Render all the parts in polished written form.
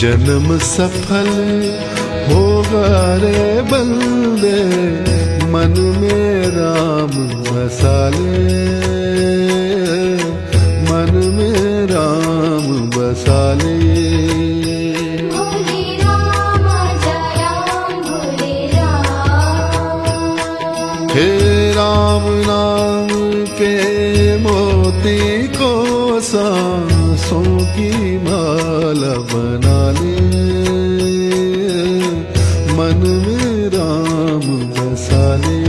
जन्म सफल होगा रे बंदे, मन में राम बसा ले, मन में राम बसा ले। भोले राम जय राम भोले राम। हे राम नाम के मोती को सांसों की माला बना ले, मन में राम बसा ले।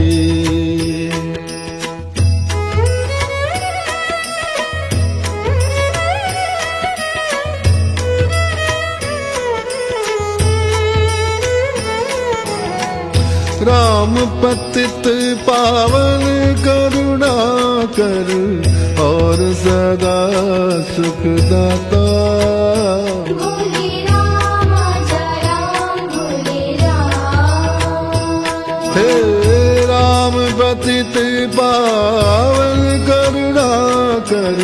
राम पतित पावन करुणा कर और सदा सुखदाता। भोले राम जय राम भोले राम। हे राम पतित पावन करुणा कर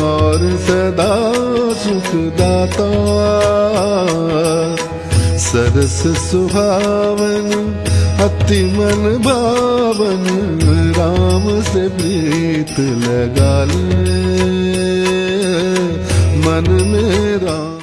और सदा सुखदाता। सरस सुहावन अति मन भावन, राम से प्रीत लगा ले, मन में राम।